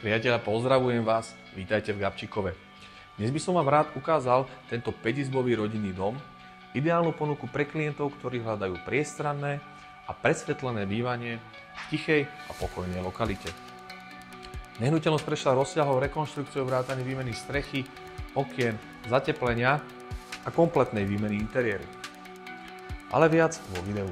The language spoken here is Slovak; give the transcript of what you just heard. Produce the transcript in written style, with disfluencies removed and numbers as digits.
Priatelia, pozdravujem vás, vítajte v Gabčíkove. Dnes by som vám rád ukázal tento 5-izbový rodinný dom, ideálnu ponuku pre klientov, ktorí hľadajú priestranné a presvetlené bývanie v tichej a pokojnej lokalite. Nehnuteľnosť prešla rozsiahlou rekonštrukciou vrátane výmeny strechy, okien, zateplenia a kompletnej výmeny interiéru. Ale viac vo videu.